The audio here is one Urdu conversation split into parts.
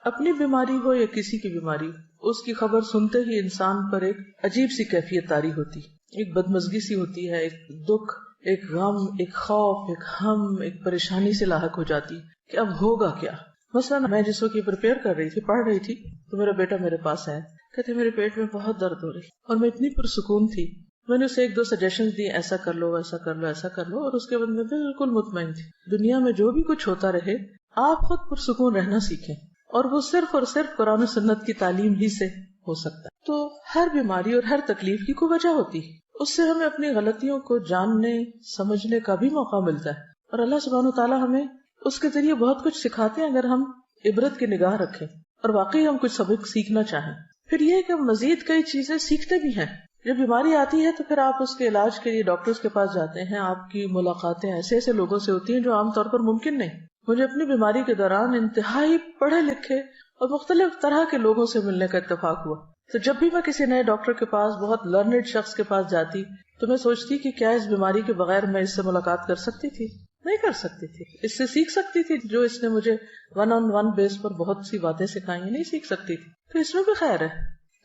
اپنی بیماری ہو یا کسی کی بیماری، اس کی خبر سنتے ہی انسان پر ایک عجیب سی کیفیت طاری ہوتی، ایک بدمزگی سی ہوتی ہے، ایک دکھ، ایک غم، ایک خوف، ایک ہم، ایک پریشانی سے لاحق ہو جاتی کہ اب ہوگا کیا. مثلا میں جس وقت یہ پریپیئر کر رہی تھی، پڑھ رہی تھی، تو میرا بیٹا میرے پاس آیا، کہتے میرے پیٹ میں بہت درد ہو رہی، اور میں اتنی پرسکون تھی. میں نے اسے 1-2 سجیشن دی، ایسا کر لو، ایسا کر لو، ایسا کر لو، اور اس کے بعد میں بالکل مطمئن تھی. دنیا میں جو بھی کچھ ہوتا رہے، آپ خود پرسکون رہنا سیکھیں، اور وہ صرف اور صرف قرآن و سنت کی تعلیم ہی سے ہو سکتا ہے. تو ہر بیماری اور ہر تکلیف کی کوئی وجہ ہوتی ہے، اس سے ہمیں اپنی غلطیوں کو جاننے سمجھنے کا بھی موقع ملتا ہے، اور اللہ سبحانہ وتعالیٰ ہمیں اس کے ذریعے بہت کچھ سکھاتے ہیں اگر ہم عبرت کی نگاہ رکھیں اور واقعی ہم کچھ سبق سیکھنا چاہیں. پھر یہ کہ ہم مزید کئی چیزیں سیکھتے بھی ہیں. جب بیماری آتی ہے تو پھر آپ اس کے علاج کے لیے ڈاکٹرز کے پاس جاتے ہیں، آپ کی ملاقاتیں ایسے ایسے لوگوں سے ہوتی ہیں جو عام طور پر ممکن نہیں. مجھے اپنی بیماری کے دوران انتہائی پڑھے لکھے اور مختلف طرح کے لوگوں سے ملنے کا اتفاق ہوا. تو جب بھی میں کسی نئے ڈاکٹر کے پاس، بہت لرنڈ شخص کے پاس جاتی، تو میں سوچتی کہ کیا اس بیماری کے بغیر میں اس سے ملاقات کر سکتی تھی؟ نہیں کر سکتی تھی. اس سے سیکھ سکتی تھی جو اس نے مجھے 1-on-1 بیس پر بہت سی باتیں سکھائی ہیں، نہیں سیکھ سکتی تھی. تو اس میں بھی خیر ہے،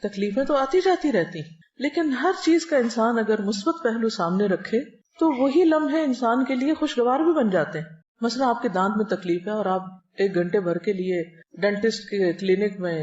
تکلیفیں تو آتی جاتی رہتی، لیکن ہر چیز کا انسان اگر مثبت پہلو سامنے رکھے تو وہی لمحے انسان کے لیے خوشگوار بھی بن جاتے ہیں. مثلا آپ کے دانت میں تکلیف ہے اور آپ 1 گھنٹے بھر کے لیے ڈینٹسٹ کے کلینک میں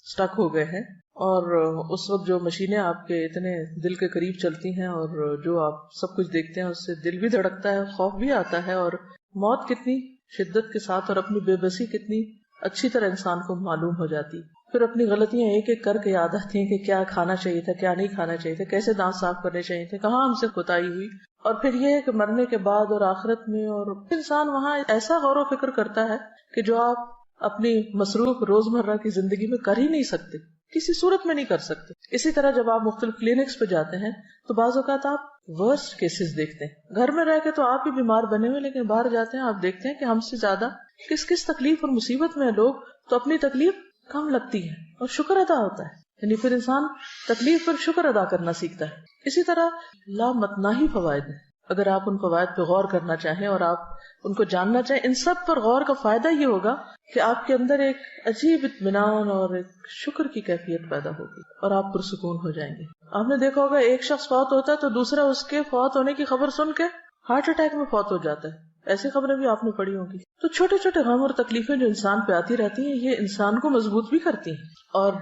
سٹک ہو گئے ہیں، اور اس وقت جو مشینیں آپ کے اتنے دل کے قریب چلتی ہیں اور جو آپ سب کچھ دیکھتے ہیں، اس سے دل بھی دھڑکتا ہے، خوف بھی آتا ہے، اور موت کتنی شدت کے ساتھ اور اپنی بے بسی کتنی اچھی طرح انسان کو معلوم ہو جاتی. پھر اپنی غلطیاں ایک ایک کر کے یاد آتی ہیں کہ کیا کھانا چاہیے تھا، کیا نہیں کھانا چاہیے تھا، کیسے دانت صاف کرنے چاہیے تھے، کہاں ہم سے کوتاہی ہوئی. اور پھر یہ ہے کہ مرنے کے بعد اور آخرت میں، اور انسان وہاں ایسا غور و فکر کرتا ہے کہ جو آپ اپنی مصروف روزمرہ کی زندگی میں کر ہی نہیں سکتے، کسی صورت میں نہیں کر سکتے. اسی طرح جب آپ مختلف کلینکس پہ جاتے ہیں تو بعض اوقات آپ ورسٹ کیسز دیکھتے ہیں. گھر میں رہ کے تو آپ بھی بیمار بنے ہوئے، لیکن باہر جاتے ہیں آپ دیکھتے ہیں کہ ہم سے زیادہ کس تکلیف اور مصیبت میں لوگ، تو اپنی تکلیف کم لگتی ہے اور شکر ادا ہوتا ہے. یعنی پھر انسان تکلیف پر شکر ادا کرنا سیکھتا ہے. اسی طرح لامتناہی فوائد ہیں. اگر آپ ان فوائد پہ غور کرنا چاہیں اور آپ ان کو جاننا چاہیں، ان سب پر غور کا فائدہ یہ ہوگا کہ آپ کے اندر ایک عجیب اطمینان اور ایک شکر کی کیفیت پیدا ہوگی اور آپ پرسکون ہو جائیں گے. آپ نے دیکھا ہوگا ایک شخص فوت ہوتا ہے تو دوسرا اس کے فوت ہونے کی خبر سن کے ہارٹ اٹیک میں فوت ہو جاتا ہے. ایسی خبریں بھی آپ نے پڑھی ہوگی. تو چھوٹے چھوٹے غم اور تکلیفیں جو انسان پہ آتی رہتی ہیں، یہ انسان کو مضبوط بھی کرتی ہیں اور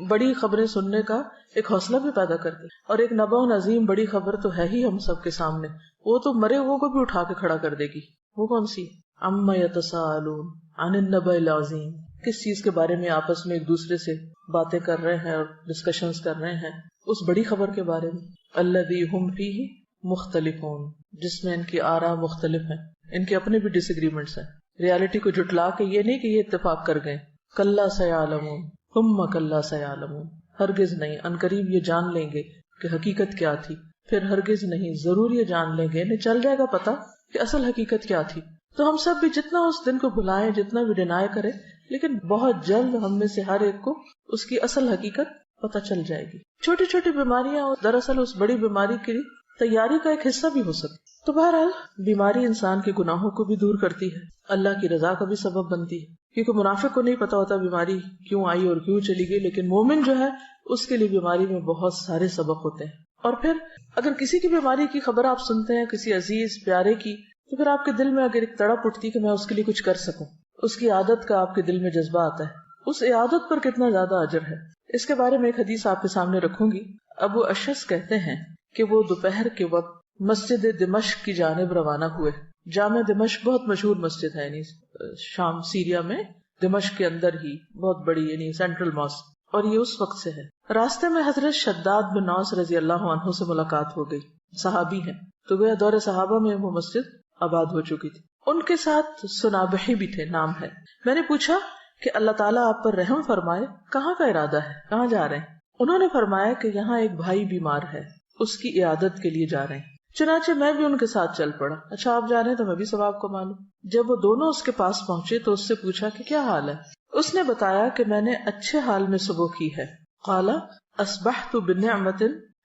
بڑی خبریں سننے کا ایک حوصلہ بھی پیدا کرتی ہیں. اور ایک نبأ عظیم بڑی خبر تو ہے ہی ہم سب کے سامنے، وہ تو مرے ہوئے کو بھی اٹھا کے کھڑا کر دے گی. وہ کون سی؟ عما یتساءلون عن النبأ العظیم. کس چیز کے بارے میں آپس میں ایک دوسرے سے باتیں کر رہے ہیں اور ڈسکشنز کر رہے ہیں؟ اس بڑی خبر کے بارے میں. الذی ھم فیہ مختلفون، جس میں ان کی آراء مختلف ہیں، ان کے اپنے بھی ڈس ایگریمنٹس ہیں. ریالٹی کو جھٹلا کے یہ نہیں کہ یہ اتفاق کر گئے. کلا سیعلمون ثم کلا سیعلمون، ہرگز نہیں، عنقریب یہ جان لیں گے کہ حقیقت کیا تھی، پھر ہرگز نہیں، ضرور یہ جان لیں گے، انہیں چل جائے گا پتا کہ اصل حقیقت کیا تھی. تو ہم سب بھی جتنا اس دن کو بلائیں، جتنا بھی ڈینائی کریں، لیکن بہت جلد ہم میں سے ہر ایک کو اس کی اصل حقیقت پتہ چل جائے گی. چھوٹی چھوٹی بیماریاں دراصل اس بڑی بیماری کی تیاری کا ایک حصہ بھی ہو سکتی. تو بہرحال بیماری انسان کے گناہوں کو بھی دور کرتی ہے، اللہ کی رضا کا بھی سبب بنتی ہے، کیونکہ منافق کو نہیں پتا ہوتا بیماری کیوں آئی اور کیوں چلی گئی، لیکن مومن جو ہے اس کے لیے بیماری میں بہت سارے سبق ہوتے ہیں. اور پھر اگر کسی کی بیماری کی خبر آپ سنتے ہیں، کسی عزیز پیارے کی، تو پھر آپ کے دل میں اگر ایک تڑپ اٹھتی کہ میں اس کے لیے کچھ کر سکوں، اس کی عادت کا آپ کے دل میں جذبہ آتا ہے، اس عادت پر کتنا زیادہ اجر ہے. اس کے بارے میں ایک حدیث آپ کے سامنے رکھوں گی. ابو اشعث کہتے ہیں کہ وہ دوپہر کے وقت مسجد دمشق کی جانب روانہ ہوئے. جامع دمشق بہت مشہور مسجد ہے، یعنی شام سیریا میں دمشق کے اندر ہی بہت بڑی، یعنی سینٹرل ماسک، اور یہ اس وقت سے ہے. راستے میں حضرت شداد بن اوس رضی اللہ عنہ سے ملاقات ہو گئی. صحابی ہیں، تو گویا دور صحابہ میں وہ مسجد آباد ہو چکی تھی. ان کے ساتھ سنابحی بھی تھے، نام ہے. میں نے پوچھا کہ اللہ تعالیٰ آپ پر رحم فرمائے، کہاں کا ارادہ ہے، کہاں جا رہے ہیں؟ انہوں نے فرمایا کہ یہاں ایک بھائی بیمار ہے، اس کی عیادت کے لیے جا رہے ہیں. چنانچہ میں بھی ان کے ساتھ چل پڑا. اچھا آپ جا رہے ہیں تو میں بھی ثواب کو مانوں. جب وہ دونوں اس کے پاس پہنچے تو اس سے پوچھا کہ کیا حال ہے. اس نے بتایا کہ میں نے اچھے حال میں صبح کی ہے. قال اصبحت بنعمت،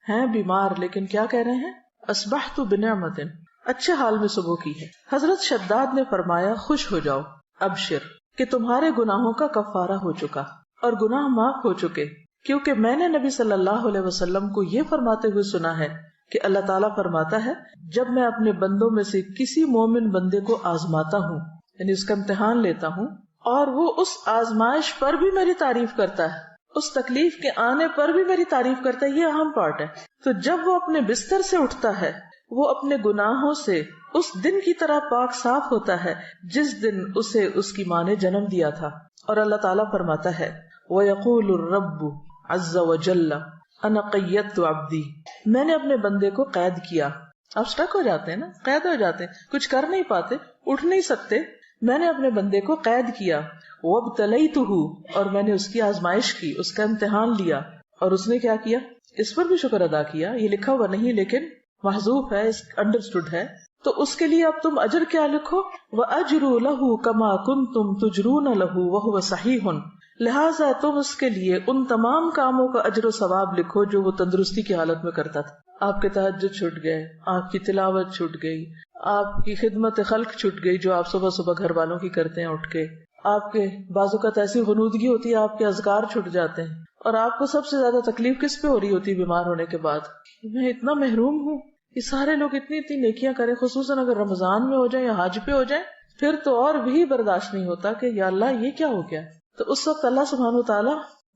ہیں بیمار لیکن کیا کہہ رہے ہیں؟ اصبحت بنعمت، اچھے حال میں صبح کی ہے. حضرت شداد نے فرمایا خوش ہو جاؤ، ابشر، کہ تمہارے گناہوں کا کفارہ ہو چکا اور گناہ معاف ہو چکے، کیونکہ میں نے نبی صلی اللہ علیہ وسلم کو یہ فرماتے ہوئے سنا ہے کہ اللہ تعالیٰ فرماتا ہے جب میں اپنے بندوں میں سے کسی مومن بندے کو آزماتا ہوں، یعنی اس کا امتحان لیتا ہوں، اور وہ اس آزمائش پر بھی میری تعریف کرتا ہے، اس تکلیف کے آنے پر بھی میری تعریف کرتا ہے، یہ اہم پارٹ ہے، تو جب وہ اپنے بستر سے اٹھتا ہے وہ اپنے گناہوں سے اس دن کی طرح پاک صاف ہوتا ہے جس دن اسے اس کی ماں نے جنم دیا تھا۔ اور اللہ تعالیٰ فرماتا ہے وَيَقُولُ الرَّبُّ عَزَّ وَجَلَّ أَنَا قَيَّدتُ عَبْدِي، میں نے اپنے بندے کو قید کیا۔ آپ سٹک ہو جاتے ہیں نا، قید ہو جاتے ہیں، کچھ کر نہیں پاتے، اٹھ نہیں سکتے، میں نے اپنے بندے کو قید کیا۔ وَابْتَلَيْتُهُ، اور میں نے اس کی آزمائش کی، اس کا امتحان لیا، اور اس نے کیا کیا؟ اس پر بھی شکر ادا کیا۔ یہ لکھا ہوا نہیں لیکن محذوف ہے، انڈرسٹوڈ ہے، تو اس کے لیے اب تم اجر کیا لکھو؟ وَأَجْرُ لَهُ كَمَا كُنْتُمْ تُجْرُونَ لَهُ وَهُوَ صَحِيحٌ، لہٰذا تم اس کے لیے ان تمام کاموں کا اجر و ثواب لکھو جو وہ تندرستی کی حالت میں کرتا تھا۔ آپ کے تہجد چھوٹ گئے، آپ کی تلاوت چھوٹ گئی، آپ کی خدمت خلق چھوٹ گئی جو آپ صبح صبح گھر والوں کی کرتے ہیں اٹھ کے، آپ کے بعض اوقات ایسی غنودگی ہوتی ہے آپ کے اذکار چھوٹ جاتے ہیں، اور آپ کو سب سے زیادہ تکلیف کس پہ ہو رہی ہوتی ہے بیمار ہونے کے بعد؟ میں اتنا محروم ہوں، یہ سارے لوگ اتنی اتنی نیکیاں کریں، خصوصاً اگر رمضان میں ہو جائیں یا حج پہ ہو جائیں، پھر تو اور بھی برداشت نہیں ہوتا کہ یا اللہ یہ کیا ہو گیا۔ تو اس وقت اللہ سبحانہ وتعالی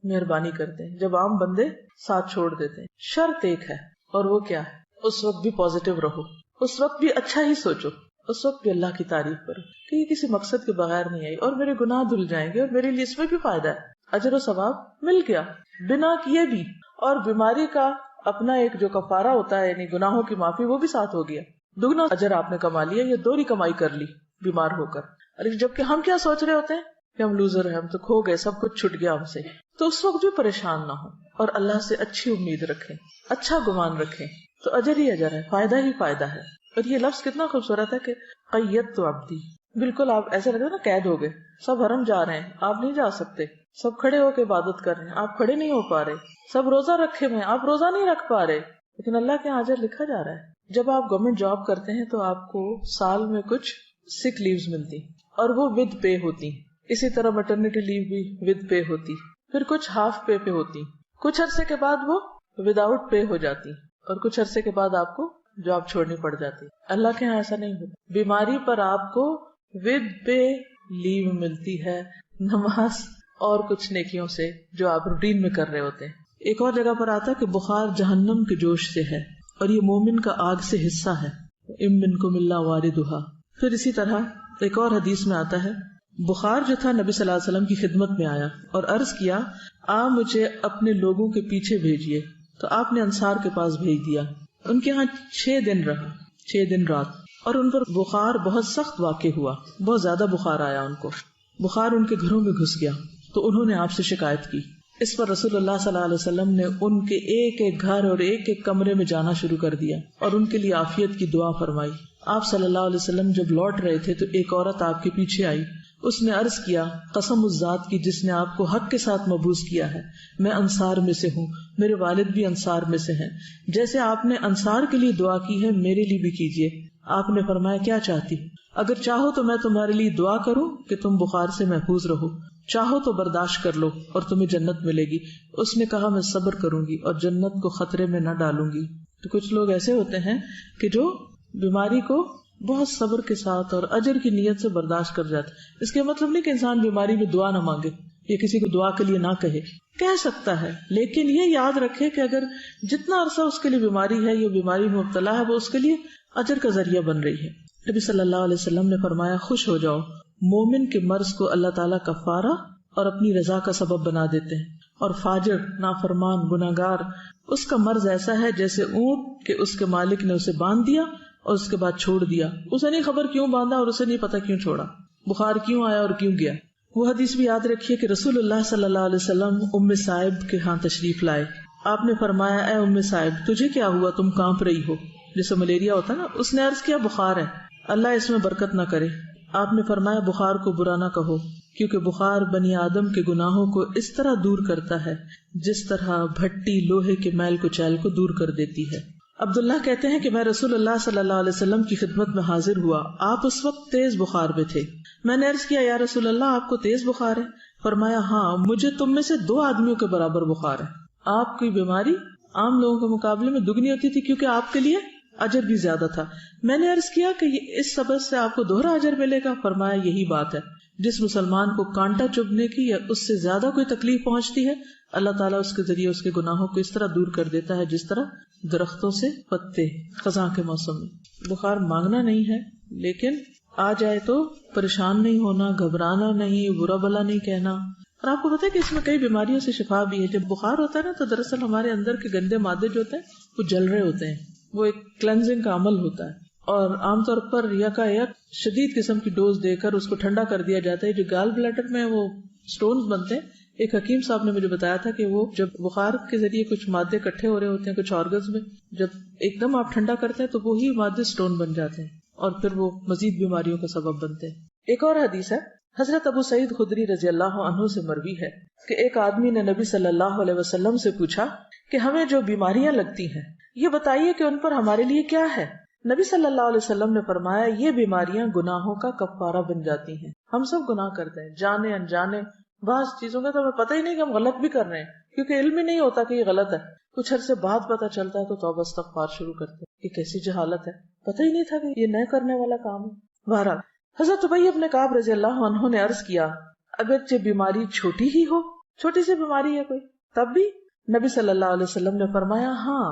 مہربانی کرتے ہیں جب عام بندے ساتھ چھوڑ دیتے ہیں۔ شرط ایک ہے، اور وہ کیا ہے؟ اس وقت بھی پازیٹیو رہو، اس وقت بھی اچھا ہی سوچو، اس وقت بھی اللہ کی تعریف کرو کہ یہ کسی مقصد کے بغیر نہیں آئی اور میرے گناہ دھل جائیں گے اور میرے لیے اس میں بھی فائدہ ہے، اجر و ثواب مل گیا بنا کیے بھی، اور بیماری کا اپنا ایک جو کفارہ ہوتا ہے یعنی گناہوں کی معافی وہ بھی ساتھ ہو گیا، دگنا اجر آپ نے کما لیا، یہ دوہری کمائی کر لی بیمار ہو کر۔ اور جبکہ ہم کیا سوچ رہے ہوتے ہیں کہ ہم لوزر ہیں، ہم تو کھو گئے، سب کچھ چھٹ گیا ہم سے، تو اس وقت بھی پریشان نہ ہو اور اللہ سے اچھی امید رکھیں، اچھا گمان رکھیں، تو اجر ہی اجر ہے، فائدہ ہی فائدہ ہے۔ اور یہ لفظ کتنا خوبصورت ہے کہ قیدت عبدی، بالکل آپ ایسا لگتا ہے نا قید ہو گئے، سب حرم جا رہے ہیں آپ نہیں جا سکتے، سب کھڑے ہو کے عبادت کر رہے ہیں آپ کھڑے نہیں ہو پا رہے، سب روزہ رکھے ہوئے ہیں آپ روزہ نہیں رکھ پا رہے، لیکن اللہ کے اجر لکھا جا رہا ہے۔ جب آپ گورنمنٹ جاب کرتے ہیں تو آپ کو سال میں کچھ سک لیوز ملتی اور وہ ود پے ہوتی، اسی طرح میٹرنیٹی لیو بھی ود پے ہوتی، پھر کچھ ہاف پے پہ ہوتی، کچھ عرصے کے بعد وہ وداؤٹ پے ہو جاتی، اور کچھ عرصے کے بعد آپ کو جاب چھوڑنی پڑ جاتی۔ اللہ کے یہاں ایسا نہیں ہوتا، بیماری پر آپ کو ود پے لیو ملتی ہے، نماز اور کچھ نیکیوں سے جو آپ روٹین میں کر رہے ہوتے ہیں۔ ایک اور جگہ پر آتا ہے کہ بخار جہنم کے جوش سے ہے اور یہ مومن کا آگ سے حصہ ہے، ام منکم الا واردھا۔ پھر اسی طرح ایک اور حدیث میں آتا ہے بخار جو تھا نبی صلی اللہ علیہ وسلم کی خدمت میں آیا اور عرض کیا مجھے اپنے لوگوں کے پیچھے بھیجیے، تو آپ نے انصار کے پاس بھیج دیا۔ ان کے ہاں 6 دن رہا، 6 دن رات، اور ان پر بخار بہت سخت واقع ہوا، بہت زیادہ بخار آیا ان کو، بخار ان کے گھروں میں گھس گیا، تو انہوں نے آپ سے شکایت کی۔ اس پر رسول اللہ صلی اللہ علیہ وسلم نے ان کے ایک ایک گھر اور ایک ایک کمرے میں جانا شروع کر دیا اور ان کے لیے عافیت کی دعا فرمائی۔ آپ صلی اللہ علیہ وسلم جب لوٹ رہے تھے تو ایک عورت آپ کے پیچھے آئی، اس نے عرض کیا قسم اس ذات کی جس نے آپ کو حق کے ساتھ مبعوث کیا ہے، میں انصار میں سے ہوں، میرے والد بھی انصار میں سے ہیں، جیسے آپ نے انصار کے لیے دعا کی ہے میرے لیے بھی کیجیے۔ آپ نے فرمایا کیا چاہتی؟ اگر چاہو تو میں تمہارے لیے دعا کروں کہ تم بخار سے محفوظ رہو، چاہو تو برداشت کر لو اور تمہیں جنت ملے گی۔ اس نے کہا میں صبر کروں گی اور جنت کو خطرے میں نہ ڈالوں گی۔ تو کچھ لوگ ایسے ہوتے ہیں کہ جو بیماری کو بہت صبر کے ساتھ اور اجر کی نیت سے برداشت کر جاتے۔ اس کا مطلب نہیں کہ انسان بیماری میں دعا نہ مانگے یا کسی کو دعا کے لیے نہ کہہ سکتا ہے، لیکن یہ یاد رکھے کہ اگر جتنا عرصہ اس کے لیے بیماری ہے یا بیماری میں مبتلا ہے وہ اس کے لیے اجر کا ذریعہ بن رہی ہے۔ نبی صلی اللہ علیہ وسلم نے فرمایا خوش ہو جاؤ، مومن کے مرض کو اللہ تعالیٰ کفارہ اور اپنی رضا کا سبب بنا دیتے ہیں، اور فاجر نافرمان گناہگار اس کا مرض ایسا ہے جیسے اونٹ کہ اس کے مالک نے اسے باندھ دیا اور اس کے بعد چھوڑ دیا، اسے نہیں خبر کیوں باندھا اور اسے نہیں پتا کیوں چھوڑا، بخار کیوں آیا اور کیوں گیا۔ وہ حدیث بھی یاد رکھیے کہ رسول اللہ صلی اللہ علیہ وسلم ام صائب کے ہاں تشریف لائے۔ آپ نے فرمایا اے ام صائب تجھے کیا ہوا، تم کانپ رہی ہو، جیسے ملیریا ہوتا نا۔ اس نے عرض کیا بخار ہے، اللہ اس میں برکت نہ کرے۔ آپ نے فرمایا بخار کو برا نہ کہو، کیونکہ بخار بنی آدم کے گناہوں کو اس طرح دور کرتا ہے جس طرح بھٹی لوہے کے میل کچیل کو دور کر دیتی ہے۔ عبداللہ کہتے ہیں کہ میں رسول اللہ صلی اللہ علیہ وسلم کی خدمت میں حاضر ہوا. آپ اس وقت تیز بخار میں تھے. میں نے عرض کیا یا رسول اللہ آپ کو تیز بخار ہے؟ فرمایا ہاں مجھے تم میں سے 2 آدمیوں کے برابر بخار ہے. آپ کی بیماری عام لوگوں کے مقابلے میں دگنی ہوتی تھی کیونکہ آپ کے لیے اجر بھی زیادہ تھا. میں نے عرض کیا کہ اس سبب سے آپ کو دوہرا اجر ملے گا؟ فرمایا یہی بات ہے. جس مسلمان کو کانٹا چبھنے کی یا اس سے زیادہ کوئی تکلیف پہنچتی ہے اللہ تعالیٰ اس کے ذریعے اس کے گناہوں کو اس طرح دور کر دیتا ہے جس طرح درختوں سے پتے خزاں کے موسم میں. بخار مانگنا نہیں ہے لیکن آ جائے تو پریشان نہیں ہونا, گھبرانا نہیں, برا بلا نہیں کہنا. اور آپ کو پتا ہے کہ اس میں کئی بیماریوں سے شفا بھی ہے. جب بخار ہوتا ہے نا تو دراصل ہمارے اندر کے گندے مادے جو ہوتے ہیں وہ جل رہے ہوتے ہیں, وہ ایک کلینزنگ کا عمل ہوتا ہے. اور عام طور پر یکایک شدید قسم کی ڈوز دے کر اس کو ٹھنڈا کر دیا جاتا ہے. جو گال بلیڈر میں وہ سٹونز بنتے ہیں, ایک حکیم صاحب نے مجھے بتایا تھا کہ وہ جب بخار کے ذریعے کچھ مادے اکٹھے ہو رہے ہوتے ہیں کچھ آرگنز میں, جب ایک دم آپ ٹھنڈا کرتے ہیں تو وہی مادے سٹون بن جاتے ہیں اور پھر وہ مزید بیماریوں کا سبب بنتے ہیں. ایک اور حدیث ہے حضرت ابو سعید خدری رضی اللہ عنہ سے مروی ہے کہ ایک آدمی نے نبی صلی اللہ علیہ وسلم سے پوچھا کہ ہمیں جو بیماریاں لگتی ہیں یہ بتائیے کہ ان پر ہمارے لیے کیا ہے. نبی صلی اللہ علیہ وسلم نے فرمایا یہ بیماریاں گناہوں کا کفارہ بن جاتی ہیں. ہم سب گناہ کرتے ہیں جانے انجانے, بعض چیزوں کا تو ہمیں پتہ ہی نہیں کہ ہم غلط بھی کر رہے ہیں کیونکہ علم ہی نہیں ہوتا کہ یہ غلط ہے. کچھ عرصے بعد پتہ چلتا ہے تو توبہ استغفار شروع کرتے ہیں. یہ کیسی جہالت ہے, پتہ ہی نہیں تھا کہ یہ نہ کرنے والا کام ہے. بہرحال حضرت ابی بن کعب رضی اللہ عنہ نے عرض کیا اگرچہ بیماری چھوٹی ہی ہو, چھوٹی سی بیماری ہے کوئی, تب بھی؟ نبی صلی اللہ علیہ وسلم نے فرمایا ہاں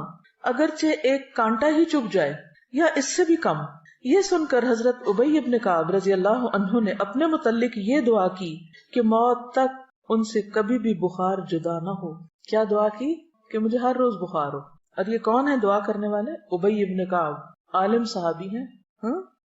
اگرچہ ایک کانٹا ہی چبھ جائے یا اس سے بھی کم. یہ سن کر حضرت ابی بن کعب رضی اللہ عنہ نے اپنے متعلق یہ دعا کی کہ موت تک ان سے کبھی بھی بخار جدا نہ ہو. کیا دعا کی؟ کہ مجھے ہر روز بخار ہو. اور یہ کون ہے دعا کرنے والے؟ ابی بن کعب, عالم صحابی ہیں,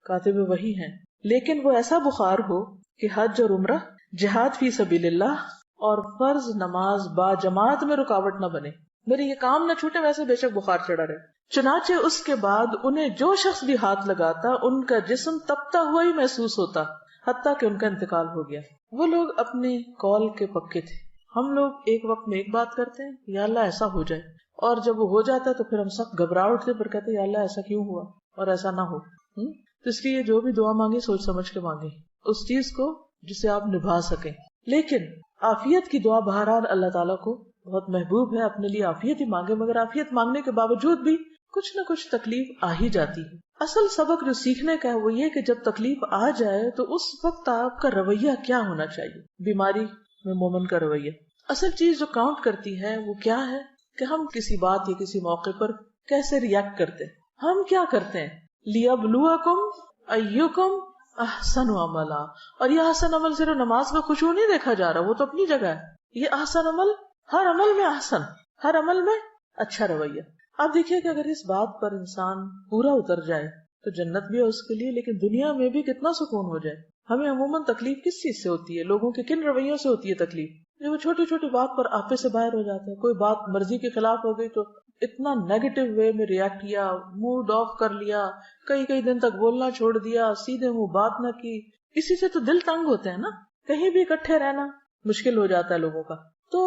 کاتب وحی ہیں, لیکن وہ ایسا بخار ہو کہ حج اور عمرہ, جہاد فی سبیل اللہ اور فرض نماز با جماعت میں رکاوٹ نہ بنے. میرے یہ کام نہ چھوٹے, ویسے بے شک بخار چڑھا رہے. چنانچہ اس کے بعد انہیں جو شخص بھی ہاتھ لگاتا ان کا جسم تپتا ہوا ہی محسوس ہوتا حتیٰ کہ ان کا انتقال ہو گیا. وہ لوگ اپنے قول کے پکے تھے. ہم لوگ ایک وقت میں ایک بات کرتے ہیں یا اللہ ایسا ہو جائے, اور جب وہ ہو جاتا ہے تو پھر ہم سب گھبرا اٹھتے پر کہتے ہیں یا اللہ ایسا کیوں ہوا اور ایسا نہ ہو. تو اس لیے جو بھی دعا مانگے سوچ سمجھ کے مانگے اس چیز کو جسے آپ نبھا سکیں. لیکن عافیت کی دعا بہرحال اللہ تعالیٰ کو بہت محبوب ہے. اپنے لیے عافیت ہی مانگے, مگر عافیت مانگنے کے باوجود بھی کچھ نہ کچھ تکلیف آ ہی جاتی ہے. اصل سبق جو سیکھنے کا ہے وہ یہ کہ جب تکلیف آ جائے تو اس وقت آپ کا رویہ کیا ہونا چاہیے. بیماری میں مومن کا رویہ, اصل چیز جو کاؤنٹ کرتی ہے وہ کیا ہے کہ ہم کسی بات یا کسی موقع پر کیسے ریئیکٹ کرتے ہیں. ہم کیا کرتے ہیں؟ لِيَبْلُوَكُمْ أَيُّكُمْ أَحْسَنُ عَمَلًا. اور یہ احسن عمل صرف نماز میں خشوع نہیں دیکھا جا رہا, وہ تو اپنی جگہ ہے. یہ احسن عمل ہر عمل میں احسن, ہر عمل میں اچھا رویہ. آپ دیکھیے کہ اگر اس بات پر انسان پورا اتر جائے تو جنت بھی ہے اس کے لیے, لیکن دنیا میں بھی کتنا سکون ہو جائے. ہمیں عموماً تکلیف کس چیز سے ہوتی ہے؟ لوگوں کے کن رویوں سے ہوتی ہے تکلیف؟ جو وہ چھوٹی چھوٹی بات پر آپے سے باہر ہو جاتے ہیں. کوئی بات مرضی کے خلاف ہو گئی تو اتنا نیگیٹو وے میں ریئیکٹ کیا, موڈ آف کر لیا, کئی دن تک بولنا چھوڑ دیا, سیدھے منہ بات نہ کی. اسی سے تو دل تنگ ہوتے ہیں نا, کہیں بھی اکٹھے رہنا مشکل ہو جاتا ہے لوگوں کا. تو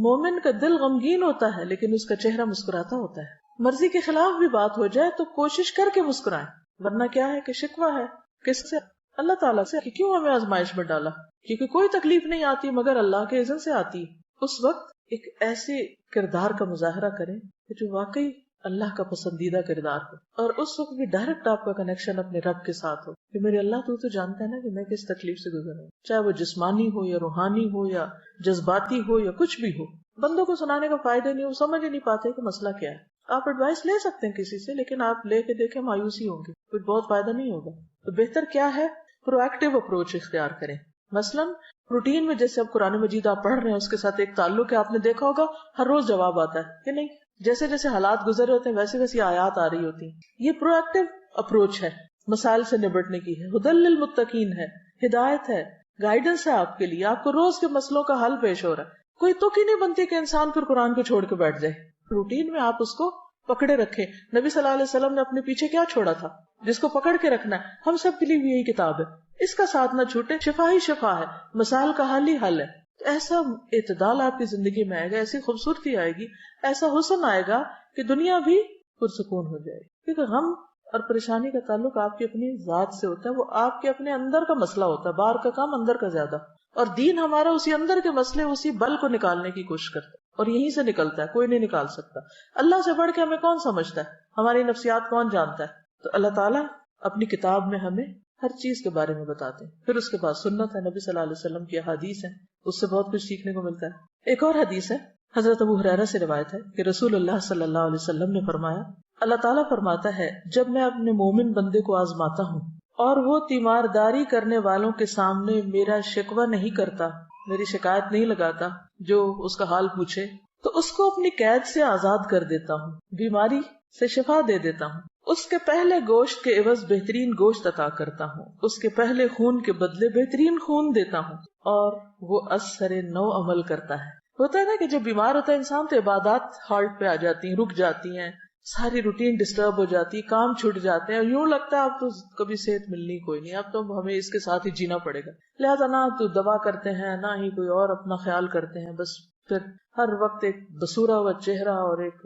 مومن کا دل غمگین ہوتا ہے لیکن اس کا چہرہ مسکراتا ہوتا ہے. مرضی کے خلاف بھی بات ہو جائے تو کوشش کر کے مسکرائیں, ورنہ کیا ہے کہ شکوہ ہے کس سے؟ اللہ تعالیٰ سے کہ کیوں ہمیں آزمائش میں ڈالا. کیونکہ کوئی تکلیف نہیں آتی مگر اللہ کے اذن سے آتی. اس وقت ایک ایسے کردار کا مظاہرہ کریں کہ جو واقعی اللہ کا پسندیدہ کردار ہو, اور اس وقت بھی ڈائریکٹ آپ کا کنیکشن اپنے رب کے ساتھ ہو کہ میرے اللہ تو جانتا ہے نا کہ میں کس تکلیف سے گزر رہا ہوں, چاہے وہ جسمانی ہو یا روحانی ہو یا جذباتی ہو یا کچھ بھی ہو. بندوں کو سنانے کا فائدہ نہیں, وہ سمجھ ہی نہیں پاتے کہ مسئلہ کیا ہے. آپ ایڈوائس لے سکتے ہیں کسی سے, لیکن آپ لے کے دیکھیں مایوسی ہوں گی, کچھ بہت فائدہ نہیں ہوگا. تو بہتر کیا ہے, پرو ایکٹیو اپروچ اختیار کریں. مثلاً روٹین میں جیسے اب قرآن مجید آپ پڑھ رہے ہیں اس کے ساتھ ایک تعلق ہے, آپ نے دیکھا ہوگا ہر روز جواب آتا ہے کہ نہیں, جیسے جیسے حالات گزر رہے ہوتے ہیں ویسے ویسے آیات آ رہی ہوتی ہیں. یہ پرو ایکٹیو اپروچ ہے, مسائل سے نبٹنے کی ہے, ہدی للمتقین ہے, ہدایت ہے, گائیڈنس ہے آپ کے لیے. آپ کو روز کے مسئلوں کا حل پیش ہو رہا ہے. کوئی تک ہی نہیں بنتی کہ انسان پھر قرآن کو چھوڑ کے بیٹھ جائے. روٹین میں آپ اس کو پکڑے رکھیں. نبی صلی اللہ علیہ وسلم نے اپنے پیچھے کیا چھوڑا تھا جس کو پکڑ کے رکھنا ہے. ہم سب کے لیے بھی یہی کتاب ہے, اس کا ساتھ نہ چھوٹے. شفا ہی شفا ہے, مسائل کا حل ہی حل ہے. ایسا اعتدال آپ کی زندگی میں آئے گا, ایسی خوبصورتی آئے گی, ایسا حسن آئے گا کہ دنیا بھی پرسکون ہو جائے گی. کیونکہ غم اور پریشانی کا تعلق آپ کی اپنی ذات سے ہوتا ہے، وہ آپ کے اپنے اندر کا مسئلہ ہوتا ہے، باہر کا کام اندر کا زیادہ. اور دین ہمارا اسی اندر کے مسئلے، اسی بل کو نکالنے کی کوشش کرتا ہے، اور یہیں سے نکلتا ہے، کوئی نہیں نکال سکتا. اللہ سے بڑھ کے ہمیں کون سمجھتا ہے، ہماری نفسیات کون جانتا ہے؟ تو اللہ تعالیٰ اپنی کتاب میں ہمیں ہر چیز کے بارے میں بتاتے ہیں. پھر اس کے بعد سنت ہے، نبی صلی اللہ علیہ وسلم کی احادیث ہیں، اس سے بہت کچھ سیکھنے کو ملتا ہے. ایک اور حدیث ہے، حضرت ابو ہریرہ سے روایت ہے کہ رسول اللہ صلی اللہ علیہ وسلم نے فرمایا، اللہ تعالیٰ فرماتا ہے جب میں اپنے مومن بندے کو آزماتا ہوں اور وہ تیمارداری کرنے والوں کے سامنے میرا شکوہ نہیں کرتا، میری شکایت نہیں لگاتا، جو اس کا حال پوچھے، تو اس کو اپنی قید سے آزاد کر دیتا ہوں، بیماری سے شفا دے دیتا ہوں، اس کے پہلے گوشت کے عوض بہترین گوشت عطا کرتا ہوں، اس کے پہلے خون کے بدلے بہترین خون دیتا ہوں، اور وہ اثر نو عمل کرتا ہے. ہوتا ہے نا کہ جب بیمار ہوتا ہے انسان تو عبادات ہالٹ پہ آ جاتی ہیں، رک جاتی ہیں، ساری روٹین ڈسٹرب ہو جاتی ہے، کام چھوٹ جاتے ہیں، اور یوں لگتا ہے اب تو کبھی صحت ملنی کوئی نہیں، اب تو ہمیں اس کے ساتھ ہی جینا پڑے گا. لہٰذا نہ تو دوا کرتے ہیں، نہ ہی کوئی اور اپنا خیال کرتے ہیں، بس پھر ہر وقت ایک بسورا ہوا چہرہ اور ایک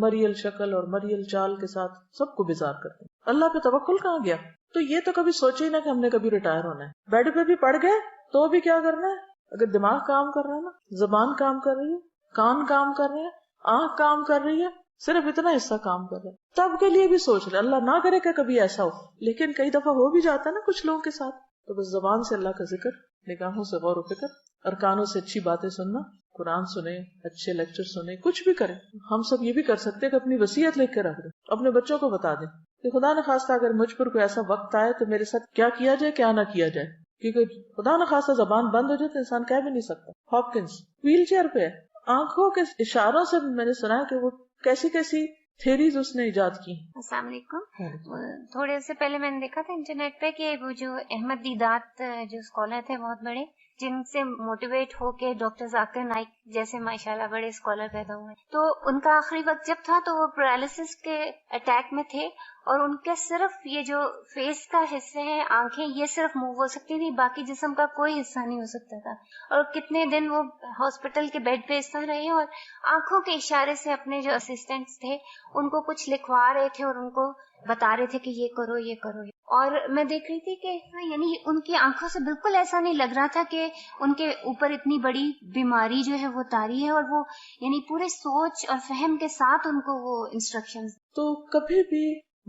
مریل شکل اور مریل چال کے ساتھ سب کو بیزار کرتے ہیں. اللہ پہ توکل کہاں گیا؟ تو یہ تو کبھی سوچے ہی نہ کہ ہم نے کبھی ریٹائر ہونا ہے. بیڈ پہ بھی پڑ گئے تو بھی کیا کرنا ہے؟ اگر دماغ کام کر رہا ہے نا، زبان کام کر رہی ہے، کان کام کر رہے ہیں، آنکھ کام کر رہی ہے، صرف اتنا حصہ کام کر رہا ہے، تب کے لیے بھی سوچ رہے. اللہ نہ کرے کہ کبھی ایسا ہو، لیکن کئی دفعہ ہو بھی جاتا ہے نا کچھ لوگوں کے ساتھ. تو بس زبان سے اللہ کا ذکر، نگاہوں سے غور و فکر، اور کانوں سے اچھی باتیں سننا، قرآن سنیں، اچھے لیکچر سنیں، کچھ بھی کریں. ہم سب یہ بھی کر سکتے ہیں کہ اپنی وصیت لکھ کے رکھ دیں، اپنے بچوں کو بتا دیں کہ خدا نخواستہ اگر مجھ پر کوئی ایسا وقت آئے تو میرے ساتھ کیا کیا جائے، کیا نہ کیا جائے. کیونکہ خدا نخواستہ زبان بند ہو جائے تو انسان کہہ بھی نہیں سکتا. ہاپکنس ویل چیئر پہ ہے، آنکھوں کے اشاروں سے میں نے سنا کہ وہ کیسی کیسی تھیریز اس نے ایجاد کی. السلام علیکم. تھوڑے سے پہلے میں نے دیکھا تھا انٹرنیٹ پہ کہ وہ جو احمد دیدات جو اسکالر تھے بہت بڑے، جن سے موٹیویٹ ہو کے ڈاکٹر ذاکر نائک جیسے ماشاءاللہ بڑے اسکالر پیدا ہوئے، تو ان کا آخری وقت جب تھا تو وہ پیرالسس کے اٹیک میں تھے، اور ان کے صرف یہ جو فیس کا حصہ ہے، آنکھیں، یہ صرف موو ہو سکتی تھی، باقی جسم کا کوئی حصہ نہیں ہو سکتا تھا. اور کتنے دن وہ ہاسپٹل کے بیڈ پہ اس طرح رہے، اور آنکھوں کے اشارے سے اپنے جو اسسٹنٹس تھے ان کو کچھ لکھوا رہے تھے اور ان کو بتا رہے تھے کہ یہ کرو یہ کرو. اور میں دیکھ رہی تھی کہ یعنی ان کی آنکھوں سے بالکل ایسا نہیں لگ رہا تھا کہ ان کے اوپر اتنی بڑی بیماری جو ہے وہ طاری ہے، اور وہ یعنی پورے سوچ اور فہم کے ساتھ ان کو وہ انسٹرکشنز. تو کبھی بھی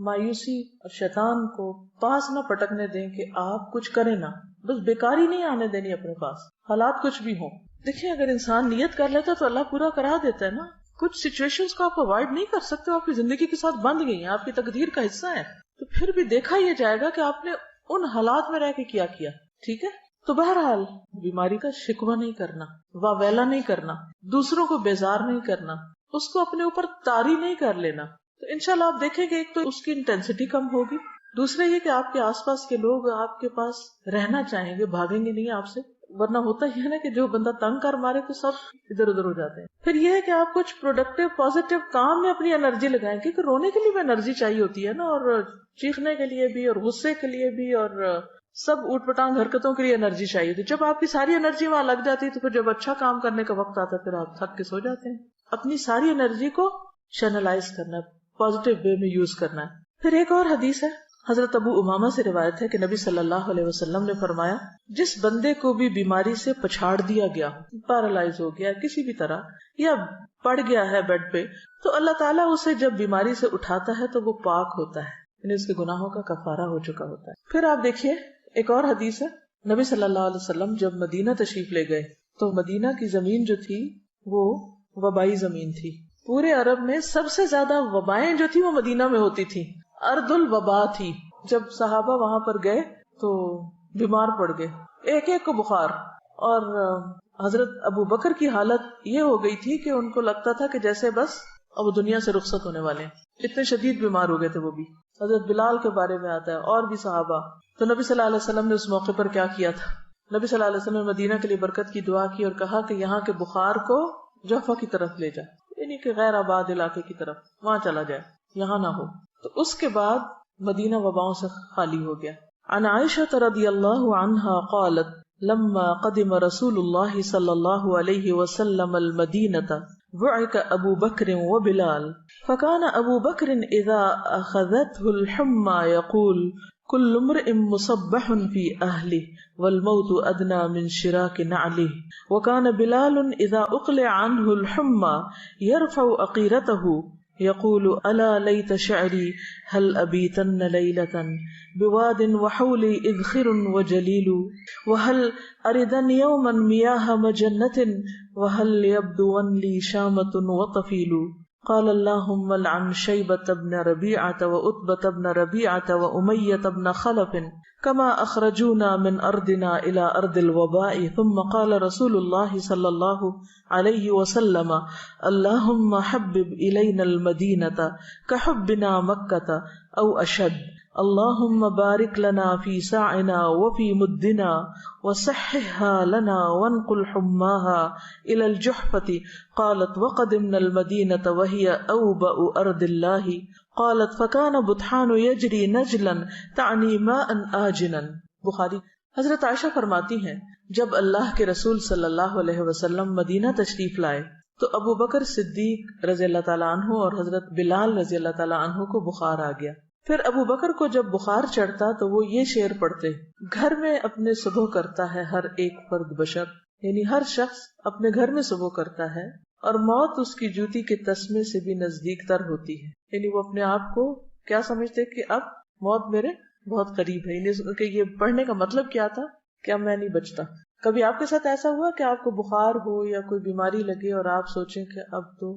مایوسی اور شیطان کو پاس نہ پٹکنے دیں کہ آپ کچھ کریں نہ، بس بیکاری نہیں آنے دینی اپنے پاس، حالات کچھ بھی ہوں. دیکھیں اگر انسان نیت کر لیتا تو اللہ پورا کرا دیتا ہے نا. کچھ سچویشنز کو آپ اوائڈ نہیں کر سکتے، آپ کی زندگی کے ساتھ بند گئی ہیں، آپ کی تقدیر کا حصہ ہے. تو پھر بھی دیکھا یہ جائے گا کہ آپ نے ان حالات میں رہ کے کیا کیا. ٹھیک ہے، تو بہرحال بیماری کا شکوہ نہیں کرنا، واویلا نہیں کرنا، دوسروں کو بیزار نہیں کرنا، اس کو اپنے اوپر طاری نہیں کر لینا. تو انشاءاللہ آپ دیکھیں کہ ایک تو اس کی انٹینسٹی کم ہوگی، دوسرے یہ کہ آپ کے آس پاس کے لوگ آپ کے پاس رہنا چاہیں گے، بھاگیں گے نہیں آپ سے. ورنہ ہوتا ہی ہے نا کہ جو بندہ تنگ کر مارے تو سب ادھر ادھر ہو جاتے ہیں. پھر یہ ہے کہ آپ کچھ پروڈکٹیو پازیٹیو کام میں اپنی انرجی لگائیں، کیونکہ رونے کے لیے بھی انرجی چاہیے ہوتی ہے نا، اور چیخنے کے لیے بھی، اور غصے کے لیے بھی، اور سب اوٹ پٹانگ حرکتوں کے لیے انرجی چاہیے ہوتی. جب آپ کی ساری انرجی وہاں لگ جاتی ہے تو پھر جب اچھا کام کرنے کا وقت آتا ہے پھر آپ تھک کے سو جاتے ہیں. اپنی ساری انرجی کو چینلائز کرنا ہے، پازیٹیو وے میں یوز کرنا ہے. پھر ایک اور حدیث ہے، حضرت ابو امامہ سے روایت ہے کہ نبی صلی اللہ علیہ وسلم نے فرمایا، جس بندے کو بھی بیماری سے پچھاڑ دیا گیا، پیرالائز ہو گیا کسی بھی طرح، یا پڑ گیا ہے بیڈ پہ، تو اللہ تعالیٰ اسے جب بیماری سے اٹھاتا ہے تو وہ پاک ہوتا ہے، یعنی اس کے گناہوں کا کفارہ ہو چکا ہوتا ہے. پھر آپ دیکھیے ایک اور حدیث ہے، نبی صلی اللہ علیہ وسلم جب مدینہ تشریف لے گئے تو مدینہ کی زمین جو تھی وہ وبائی زمین تھی. پورے عرب میں سب سے زیادہ وبائیں جو تھی وہ مدینہ میں ہوتی تھی، ارض الوبا تھی. جب صحابہ وہاں پر گئے تو بیمار پڑ گئے، ایک ایک کو بخار، اور حضرت ابو بکر کی حالت یہ ہو گئی تھی کہ ان کو لگتا تھا کہ جیسے بس اب دنیا سے رخصت ہونے والے ہیں، اتنے شدید بیمار ہو گئے تھے وہ بھی. حضرت بلال کے بارے میں آتا ہے اور بھی صحابہ. تو نبی صلی اللہ علیہ وسلم نے اس موقع پر کیا کیا تھا؟ نبی صلی اللہ علیہ وسلم نے مدینہ کے لیے برکت کی دعا کی اور کہا کہ یہاں کے بخار کو جوفہ کی طرف لے جائے، یعنی کہ غیر آباد علاقے کی طرف وہاں چلا جائے، یہاں نہ ہو. تو اس کے بعد مدینہ وباؤں سے خالی ہو گیا. عن عائشہ رضی اللہ عنہا قالت لما قدم رسول اللہ صلی اللہ علیہ وسلم المدینہ وعك أبو بكر وبلال فكان أبو بكر إذا أخذته الحمى يقول كل امرئ مصبح في أهله والموت أدنى من شراك نعله وكان بلال إذا أقلع عنه الحمى يرفع أقيرته يقول ألا ليت شعري هل أبيتن ليلة بواد وحولي إذخر وجليل وهل أردن يوما مياه مجنة وهل يبدون لي شامة وطفيل قال اللهم لعن شيبة بن ربيعة وأتبة بن ربيعة وأمية بن خلف كما أخرجونا من أرضنا إلى أرض الوباء ثم قال رسول الله صلى الله عليه وسلم اللهم حبب إلينا المدينة كحبنا مكة أو أشد اللهم بارك لنا في ساعنا وفي مدنا وصححها لنا وانقل حماها إلى الجحفة قالت وقدمنا المدينة وهي أوبأ أرض الله قالت فكان بطحان يجري نجلا تعني ماء آجنا. بخاری. حضرت عائشہ فرماتی ہیں جب اللہ کے رسول صلی اللہ علیہ وسلم مدینہ تشریف لائے تو ابو بکر صدیق رضی اللہ تعالیٰ عنہ اور حضرت بلال رضی اللہ تعالیٰ عنہ کو بخار آ گیا. پھر ابو بکر کو جب بخار چڑھتا تو وہ یہ شعر پڑھتے گھر میں اپنے صبح کرتا ہے ہر ایک فرد بشر، یعنی ہر شخص اپنے گھر میں صبح کرتا ہے اور موت اس کی جوتی کے تسمے سے بھی نزدیک تر ہوتی ہے. یعنی وہ اپنے آپ کو کیا سمجھتے کہ اب موت میرے بہت قریب ہے. یعنی کہ یہ پڑھنے کا مطلب کیا تھا کہ اب میں نہیں بچتا. کبھی آپ کے ساتھ ایسا ہوا کہ آپ کو بخار ہو یا کوئی بیماری لگے اور آپ سوچیں کہ اب تو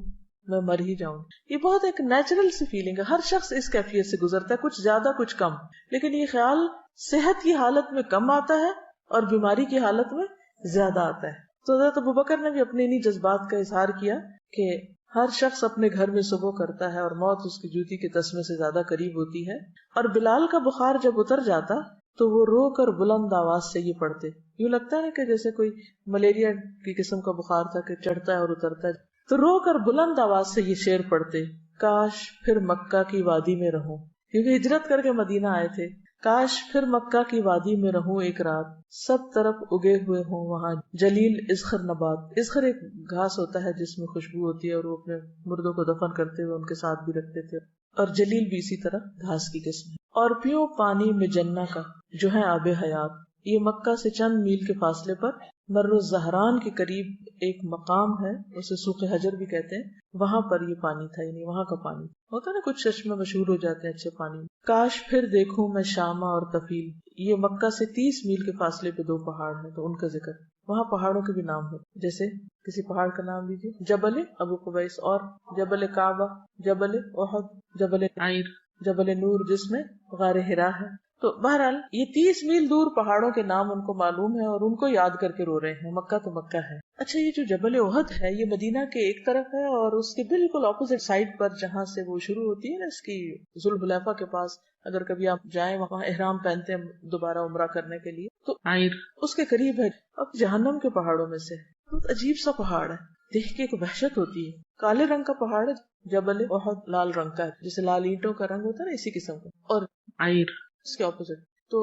میں مر ہی جاؤں؟ یہ بہت ایک نیچرل سی فیلنگ ہے، ہر شخص اس کیفیت سے گزرتا ہے، کچھ زیادہ کچھ کم، لیکن یہ خیال صحت کی حالت میں کم آتا ہے اور بیماری کی حالت میں زیادہ آتا ہے. تو حضرت ابوبکر نے بھی اپنے انہی جذبات کا اظہار کیا کہ ہر شخص اپنے گھر میں صبح کرتا ہے اور موت اس کی جوتی کے تسمے سے زیادہ قریب ہوتی ہے. اور بلال کا بخار جب اتر جاتا تو وہ رو کر بلند آواز سے یہ پڑھتے. یوں لگتا ہے کہ جیسے کوئی ملیریا کی قسم کا بخار تھا کہ چڑھتا ہے اور اترتا ہے. تو رو کر بلند آواز سے یہ شعر پڑھتے کاش پھر مکہ کی وادی میں رہوں، کیونکہ ہجرت کر کے مدینہ آئے تھے. کاش پھر مکہ کی وادی میں رہوں ایک رات، سب طرف اگے ہوئے ہوں وہاں جلیل اذخر نبات. اذخر ایک گھاس ہوتا ہے جس میں خوشبو ہوتی ہے اور وہ اپنے مردوں کو دفن کرتے ہوئے ان کے ساتھ بھی رکھتے تھے، اور جلیل بھی اسی طرح گھاس کی قسم ہے. اور پیو پانی میں جنہ کا جو ہے آب حیات. یہ مکہ سے چند میل کے فاصلے پر مر الزہران کے قریب ایک مقام ہے، اسے سوق حجر بھی کہتے ہیں، وہاں پر یہ پانی تھا. یعنی وہاں کا پانی ہوتا ہے نا، کچھ چشمے مشہور ہو جاتے ہیں اچھے پانی. کاش پھر دیکھوں میں شامہ اور طفیل. یہ مکہ سے 30 میل کے فاصلے پہ 2 پہاڑ ہیں، تو ان کا ذکر وہاں پہاڑوں کے بھی نام ہو، جیسے کسی پہاڑ کا نام لیجیے، جبل ابو قبیس، اور جبل کعبہ، جبل احد، جبل عیر، جبل نور جس میں غار حرا ہے. تو بہرحال یہ 30 میل دور پہاڑوں کے نام ان کو معلوم ہے اور ان کو یاد کر کے رو رہے ہیں. مکہ تو مکہ ہے. اچھا، یہ جو جبل احد ہے یہ مدینہ کے ایک طرف ہے اور اس کے بالکل اپوزٹ سائڈ پر جہاں سے وہ شروع ہوتی ہے نا، اس کی ذوالحلیفہ کے پاس، اگر کبھی آپ جائیں وہاں احرام پہنتے ہیں دوبارہ عمرہ کرنے کے لیے، تو اس کے قریب ہے. اب جہنم کے پہاڑوں میں سے بہت عجیب سا پہاڑ ہے، دیکھ کے کو وحشت ہوتی ہے. کالے رنگ کا پہاڑ ہے جبل احد، لال رنگ کا ہے جیسے لال اینٹوں کا رنگ ہوتا ہے نا، اسی قسم کا. اور اس کے اپوزٹ تو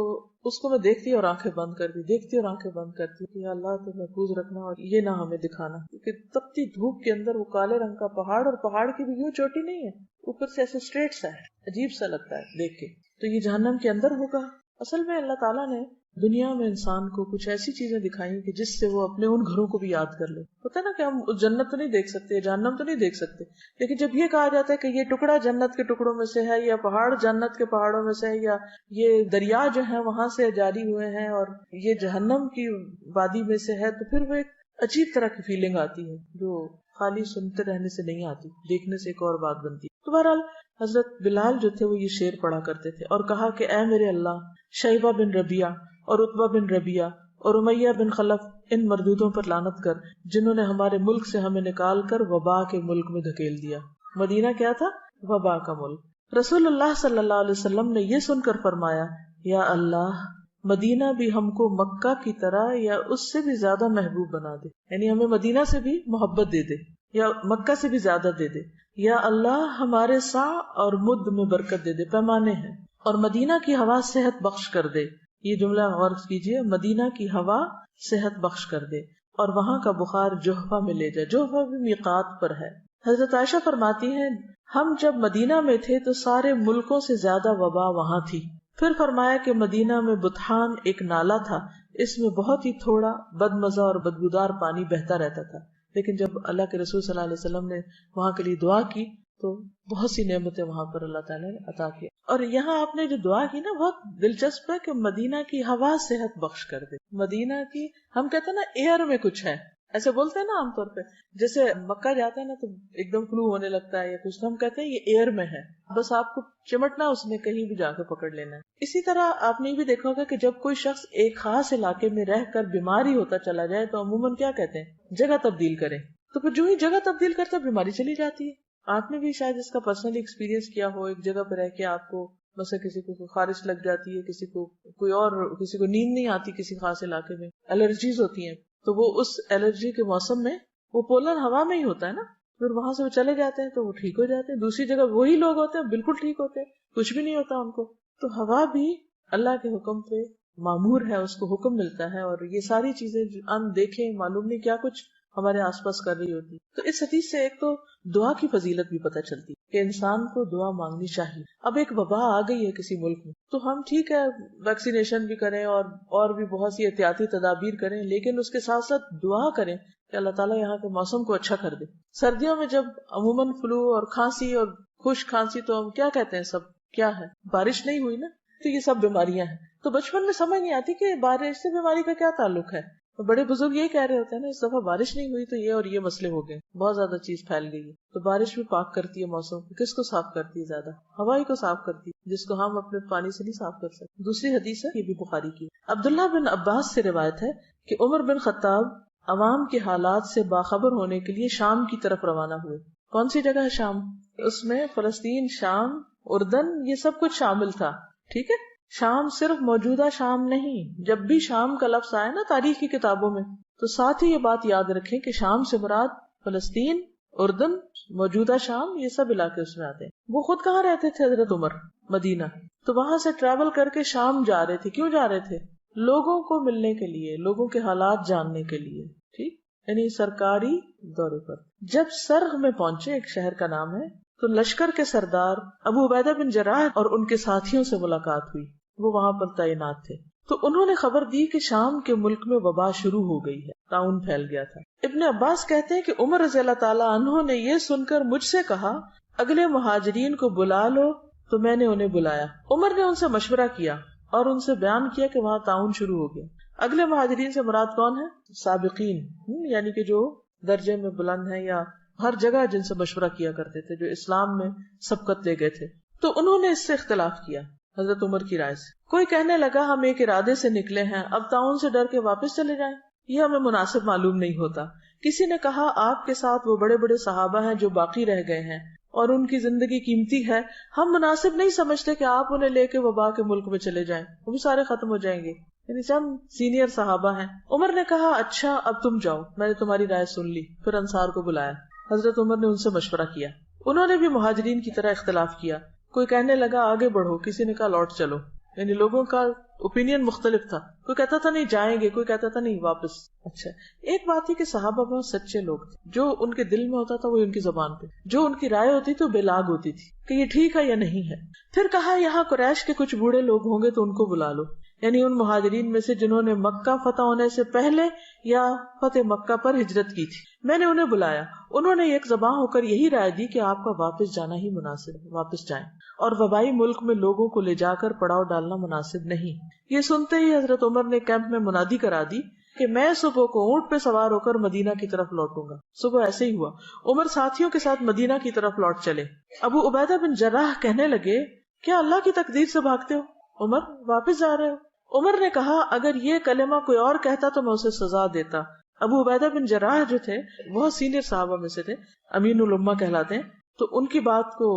اس کو میں دیکھتی اور آنکھیں بند کرتی، دیکھتی اور آنکھیں بند کرتی کہ اللہ تو محفوظ رکھنا اور یہ نہ ہمیں دکھانا. کیونکہ تپتی دھوپ کے اندر وہ کالے رنگ کا پہاڑ، اور پہاڑ کی بھی یوں چوٹی نہیں ہے، اوپر سے ایسے اسٹریٹ سا ہے، عجیب سا لگتا ہے دیکھ کے. تو یہ جہنم کے اندر ہوگا. اصل میں اللہ تعالیٰ نے دنیا میں انسان کو کچھ ایسی چیزیں دکھائی کہ جس سے وہ اپنے ان گھروں کو بھی یاد کر لے. ہوتا ہے نا کہ ہم جنت تو نہیں دیکھ سکتے، جہنم تو نہیں دیکھ سکتے، لیکن جب یہ کہا جاتا ہے کہ یہ ٹکڑا جنت کے ٹکڑوں میں سے ہے، یا پہاڑ جنت کے پہاڑوں میں سے ہے، یا یہ دریا جو ہے وہاں سے جاری ہوئے ہیں اور یہ جہنم کی وادی میں سے ہے، تو پھر وہ ایک عجیب طرح کی فیلنگ آتی ہے جو خالی سنتے رہنے سے نہیں آتی، دیکھنے سے ایک اور بات بنتی. تو بہرحال حضرت بلال جو تھے وہ یہ شعر پڑھا کرتے تھے اور کہا کہ اے میرے اللہ، شیبہ بن ربیعہ اور عتبہ بن ربیعہ اور امیہ بن خلف، ان مردودوں پر لعنت کر جنہوں نے ہمارے ملک سے ہمیں نکال کر وبا کے ملک میں دھکیل دیا. مدینہ کیا تھا؟ وبا کا ملک. رسول اللہ صلی اللہ علیہ وسلم نے یہ سن کر فرمایا، یا اللہ، مدینہ بھی ہم کو مکہ کی طرح یا اس سے بھی زیادہ محبوب بنا دے. یعنی ہمیں مدینہ سے بھی محبت دے دے یا مکہ سے بھی زیادہ دے دے. یا اللہ، ہمارے سا اور مد میں برکت دے دے، پیمانے ہیں. اور مدینہ کی ہوا صحت بخش کر دے. یہ جملہ غور کیجئے، مدینہ کی ہوا صحت بخش کر دے. اور وہاں کا بخار جحفہ میں لے جائے. جحفہ بھی میقات پر ہے. حضرت عائشہ فرماتی ہیں ہم جب مدینہ میں تھے تو سارے ملکوں سے زیادہ وبا وہاں تھی. پھر فرمایا کہ مدینہ میں بطحان ایک نالا تھا, اس میں بہت ہی تھوڑا بدمزہ اور بدبودار پانی بہتا رہتا تھا, لیکن جب اللہ کے رسول صلی اللہ علیہ وسلم نے وہاں کے لیے دعا کی تو بہت سی نعمتیں وہاں پر اللہ تعالیٰ نے عطا کی. اور یہاں آپ نے جو دعا کی نا بہت دلچسپ ہے کہ مدینہ کی ہوا صحت بخش کر دے. مدینہ کی ہم کہتے ہیں نا ایئر میں کچھ ہے, ایسے بولتے ہیں نا عام طور پہ, جیسے مکہ جاتا ہے نا تو ایک دم فلو ہونے لگتا ہے یا کچھ, تو ہم کہتے ہیں یہ ایئر میں ہے, بس آپ کو چمٹنا اس نے کہیں بھی جا کے پکڑ لینا ہے. اسی طرح آپ نے بھی دیکھا ہوگا کہ جب کوئی شخص ایک خاص علاقے میں رہ کر بیماری ہوتا چلا جائے تو عموماً کیا کہتے ہیں, جگہ تبدیل کریں. تو پھر جو ہی جگہ تبدیل کرتا بیماری چلی جاتی ہے. آپ نے بھی شاید اس کا پرسنلی ایکسپیرینس کیا ہو, ایک جگہ پہ رہ کے آپ کو مثلا کسی کو خارش لگ جاتی ہے, کسی کو کوئی اور, کسی کو نیند نہیں آتی کسی خاص علاقے میں, الرجیز ہوتی ہیں, تو وہ اس الرجی کے موسم میں وہ پولن ہوا میں ہی ہوتا ہے نا, پھر وہاں سے وہ چلے جاتے ہیں تو وہ ٹھیک ہو جاتے ہیں. دوسری جگہ وہی لوگ ہوتے ہیں بالکل ٹھیک ہوتے ہیں, کچھ بھی نہیں ہوتا ان کو. تو ہوا بھی اللہ کے حکم پہ معمور ہے, اس کو حکم ملتا ہے, اور یہ ساری چیزیں ان دیکھیں معلوم نہیں کیا کچھ ہمارے آس پاس کر رہی ہوتی. تو اس حدیث سے ایک تو دعا کی فضیلت بھی پتہ چلتی کہ انسان کو دعا مانگنی چاہیے. اب ایک وبا آ گئی ہے کسی ملک میں تو ہم ٹھیک ہے ویکسینیشن بھی کریں اور بھی بہت سی احتیاطی تدابیر کریں, لیکن اس کے ساتھ ساتھ دعا کریں کہ اللہ تعالیٰ یہاں کے موسم کو اچھا کر دے. سردیوں میں جب عموماً فلو اور کھانسی اور خشک کھانسی تو ہم کیا کہتے ہیں, سب کیا ہے, بارش نہیں ہوئی نا, تو یہ سب بیماریاں ہیں. تو بچپن میں سمجھ نہیں آتی کہ بارش سے بیماری کا کیا تعلق ہے. بڑے بزرگ یہی کہہ رہے ہوتے ہیں نا, اس دفعہ بارش نہیں ہوئی تو یہ اور یہ مسئلے ہو گئے, بہت زیادہ چیز پھیل گئی ہے. تو بارش بھی پاک کرتی ہے موسم کو. کس کو صاف کرتی ہے زیادہ؟ ہوا ہی کو صاف کرتی ہے, جس کو ہم اپنے پانی سے نہیں صاف کر سکتے. دوسری حدیث ہے, یہ بھی بخاری کی, عبداللہ بن عباس سے روایت ہے کہ عمر بن خطاب عوام کے حالات سے باخبر ہونے کے لیے شام کی طرف روانہ ہوئے. کون سی جگہ ہے شام؟ اس میں فلسطین, شام, اردن, یہ سب کچھ شامل تھا. ٹھیک ہے, شام صرف موجودہ شام نہیں. جب بھی شام کا لفظ آئے نا تاریخ کی کتابوں میں تو ساتھ ہی یہ بات یاد رکھیں کہ شام سے مراد فلسطین, اردن, موجودہ شام, یہ سب علاقے اس میں آتے ہیں. وہ خود کہاں رہتے تھے حضرت عمر؟ مدینہ. تو وہاں سے ٹریول کر کے شام جا رہے تھے. کیوں جا رہے تھے؟ لوگوں کو ملنے کے لیے, لوگوں کے حالات جاننے کے لیے. ٹھیک, یعنی سرکاری دورے پر. جب سرغ میں پہنچے, ایک شہر کا نام ہے, تو لشکر کے سردار ابو عبیدہ بن جراح اور ان کے ساتھیوں سے ملاقات ہوئی. وہ وہاں پر تعینات تھے. تو انہوں نے خبر دی کہ شام کے ملک میں وبا شروع ہو گئی ہے, طاعون پھیل گیا تھا. ابن عباس کہتے ہیں کہ عمر رضی اللہ تعالیٰ عنہ نے یہ سن کر مجھ سے کہا اگلے مہاجرین کو بلا لو, تو میں نے انہیں بلایا. عمر نے ان سے مشورہ کیا اور ان سے بیان کیا کہ وہاں طاعون شروع ہو گیا. اگلے مہاجرین سے مراد کون ہے؟ سابقین, یعنی کہ جو درجے میں بلند ہیں یا ہر جگہ جن سے مشورہ کیا کرتے تھے, جو اسلام میں سبقت لے گئے تھے. تو انہوں نے اس سے اختلاف کیا حضرت عمر کی رائے سے. کوئی کہنے لگا ہم ایک ارادے سے نکلے ہیں, اب طاعون سے ڈر کے واپس چلے جائیں, یہ ہمیں مناسب معلوم نہیں ہوتا. کسی نے کہا آپ کے ساتھ وہ بڑے بڑے صحابہ ہیں جو باقی رہ گئے ہیں اور ان کی زندگی قیمتی ہے, ہم مناسب نہیں سمجھتے کہ آپ انہیں لے کے وبا کے ملک میں چلے جائیں, وہ بھی سارے ختم ہو جائیں گے. یعنی چند سینئر صحابہ ہیں. عمر نے کہا اچھا اب تم جاؤ, میں نے تمہاری رائے سن لی. پھر انصار کو بلایا. حضرت عمر نے ان سے مشورہ کیا. انہوں نے بھی مہاجرین کی طرح اختلاف کیا. کوئی کہنے لگا آگے بڑھو, کسی نے کہا لوٹ چلو. یعنی لوگوں کا اوپینین مختلف تھا. کوئی کہتا تھا نہیں جائیں گے, کوئی کہتا تھا نہیں واپس. اچھا, ایک بات ہے کہ صحابہ بہت سچے لوگ تھے. جو ان کے دل میں ہوتا تھا وہ ان کی زبان پہ, جو ان کی رائے ہوتی تھی وہ بلاگ ہوتی تھی کہ یہ ٹھیک ہے یا نہیں ہے. پھر کہا یہاں قریش کے کچھ بوڑھے لوگ ہوں گے تو ان کو بلا لو, یعنی ان مہاجرین میں سے جنہوں نے مکہ فتح ہونے سے پہلے یا فتح مکہ پر ہجرت کی تھی. میں نے انہیں بلایا. انہوں نے ایک زبان ہو کر یہی رائے دی کہ آپ کا واپس جانا ہی مناسب ہے, واپس جائیں, اور وبائی ملک میں لوگوں کو لے جا کر پڑاؤ ڈالنا مناسب نہیں. یہ سنتے ہی حضرت عمر نے کیمپ میں منادی کرا دی کہ میں صبح کو اونٹ پہ سوار ہو کر مدینہ کی طرف لوٹوں گا. صبح ایسے ہی ہوا. عمر ساتھیوں کے ساتھ مدینہ کی طرف لوٹ چلے. ابو عبیدہ بن جراح کہنے لگے کیا اللہ کی تقدیر سے بھاگتے ہو؟ عمر واپس جا رہے ہو؟ عمر نے کہا اگر یہ کلمہ کوئی اور کہتا تو میں اسے سزا دیتا. ابو عبیدہ بن جراح جو تھے بہت سینئر صحابہ میں سے تھے, امین الامہ کہلاتے ہیں. تو ان کی بات کو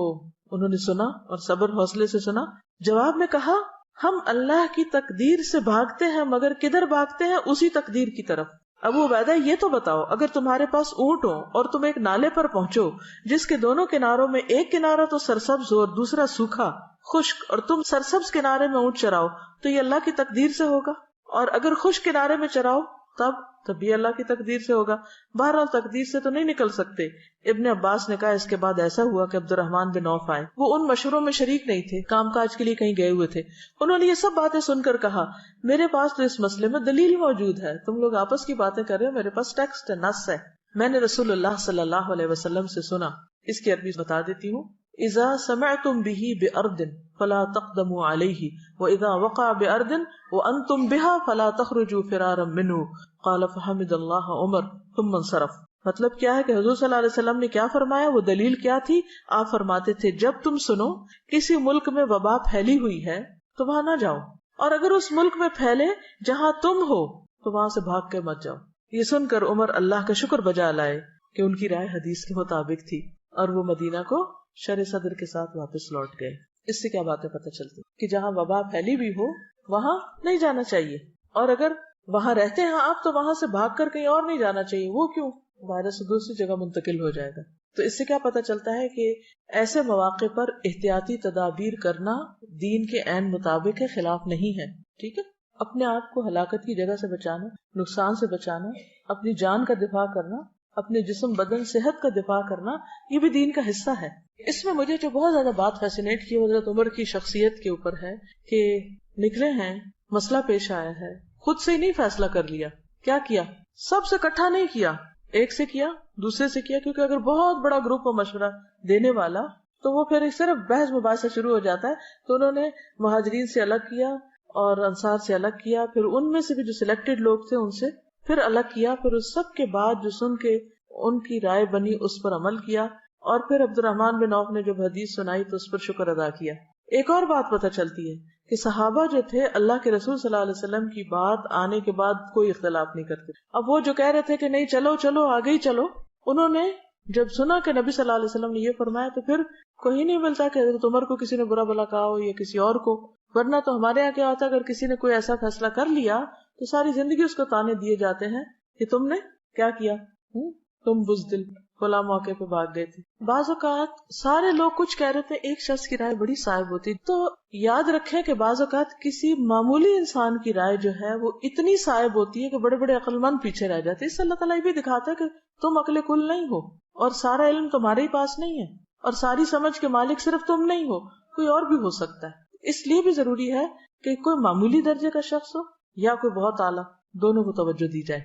انہوں نے سنا اور صبر حوصلے سے سنا. جواب میں کہا ہم اللہ کی تقدیر سے بھاگتے ہیں, مگر کدھر بھاگتے ہیں؟ اسی تقدیر کی طرف. ابو عبیدہ یہ تو بتاؤ اگر تمہارے پاس اونٹ ہو اور تم ایک نالے پر پہنچو جس کے دونوں کناروں میں ایک کنارہ تو سرسبز ہو اور دوسرا سوکھا خشک, اور تم سرسبز کنارے میں اونٹ چراؤ, تو یہ اللہ کی تقدیر سے ہوگا, اور اگر خشک کنارے میں چراؤ تب تب بھی اللہ کی تقدیر سے ہوگا. بہرحال تقدیر سے تو نہیں نکل سکتے. ابن عباس نے کہا اس کے بعد ایسا ہوا کہ عبد الرحمن بن عوف آئے. وہ ان مشوروں میں شریک نہیں تھے, کام کاج کے لیے کہیں گئے ہوئے تھے. انہوں نے یہ سب باتیں سن کر کہا میرے پاس تو اس مسئلے میں دلیل موجود ہے, تم لوگ آپس کی باتیں کر رہے ہو, میرے پاس ٹیکسٹ ہے, نص ہے. میں نے رسول اللہ صلی اللہ علیہ وسلم سے سنا. اس کی عربی بتا دیتی ہوں. اذا سمعتم به بارض فلا تقدموا عليه واذا وقع بارض وانتم بها فلا تخرجوا فرارا منه قال فحمد الله عمر ثم انصرف. مطلب کیا ہے کہ حضور صلی اللہ علیہ وسلم نے کیا فرمایا, وہ دلیل کیا تھی؟ آپ فرماتے تھے جب تم سنو کسی ملک میں وبا پھیلی ہوئی ہے تو وہاں نہ جاؤ, اور اگر اس ملک میں پھیلے جہاں تم ہو تو وہاں سے بھاگ کے مت جاؤ. یہ سن کر عمر اللہ کا شکر بجا لائے کہ ان کی رائے حدیث کے مطابق تھی, اور وہ مدینہ کو شر صدر کے ساتھ واپس لوٹ گئے. اس سے کیا باتیں پتہ چلتی کہ جہاں وبا پھیلی بھی ہو وہاں نہیں جانا چاہیے, اور اگر وہاں رہتے ہیں آپ تو وہاں سے بھاگ کر کہیں اور نہیں جانا چاہیے. وہ کیوں؟ وائرس دوسری جگہ منتقل ہو جائے گا. تو اس سے کیا پتہ چلتا ہے کہ ایسے مواقع پر احتیاطی تدابیر کرنا دین کے عین مطابق ہے, خلاف نہیں ہے. ٹھیک ہے, اپنے آپ کو ہلاکت کی جگہ سے بچانا, نقصان سے بچانا, اپنی جان کا دفاع کرنا, اپنے جسم بدن صحت کا دفاع کرنا, یہ بھی دین کا حصہ ہے. اس میں مجھے جو بہت زیادہ بات فیسینیٹ کی حضرت عمر کی شخصیت کے اوپر ہے کہ نکلے ہیں, مسئلہ پیش آیا ہے, خود سے ہی نہیں فیصلہ کر لیا. کیا کیا؟ سب سے اکٹھا نہیں کیا, ایک سے کیا, دوسرے سے کیا, کیونکہ اگر بہت بڑا گروپ ہو مشورہ دینے والا تو وہ پھر صرف بحث مباحثہ شروع ہو جاتا ہے. تو انہوں نے مہاجرین سے الگ کیا اور انصار سے الگ کیا, پھر ان میں سے بھی جو سلیکٹڈ لوگ تھے ان سے پھر الگ کیا, پھر اس سب کے بعد جو سن کے ان کی رائے بنی اس پر عمل کیا, اور پھر عبد الرحمن بن عوف نے جب حدیث سنائی تو اس پر شکر ادا کیا. ایک اور بات پتہ چلتی ہے کہ صحابہ جو تھے اللہ کے رسول صلی اللہ علیہ وسلم کی بات آنے کے بعد کوئی اختلاف نہیں کرتے. اب وہ جو کہہ رہے تھے کہ نہیں چلو چلو آگے ہی چلو, انہوں نے جب سنا کہ نبی صلی اللہ علیہ وسلم نے یہ فرمایا تو پھر کوئی نہیں ملتا کہ حضرت عمر کو کسی نے برا بلا کہا ہو یا کسی اور کو. ورنہ تو ہمارے یہاں کیا ہوتا ہے, اگر کسی نے کوئی ایسا فیصلہ کر لیا تو ساری زندگی اس کو تانے دیے جاتے ہیں کہ تم نے کیا کیا, تم بزدل, فلاں موقع پہ بھاگ گئے تھے. بعض اوقات سارے لوگ کچھ کہہ رہے تھے, ایک شخص کی رائے بڑی صائب ہوتی, تو یاد رکھیں کہ بعض اوقات کسی معمولی انسان کی رائے جو ہے وہ اتنی صائب ہوتی ہے کہ بڑے بڑے عقل مند پیچھے رہ جاتے. اس سے اللہ تعالیٰ یہ بھی دکھاتا ہے کہ تم عقل کل نہیں ہو, اور سارا علم تمہارے ہی پاس نہیں ہے, اور ساری سمجھ کے مالک صرف تم نہیں ہو, کوئی اور بھی ہو سکتا ہے. اس لیے بھی ضروری ہے کہ کوئی معمولی درجے کا شخص ہو یا کوئی بہت اعلیٰ, دونوں کو توجہ دی جائے.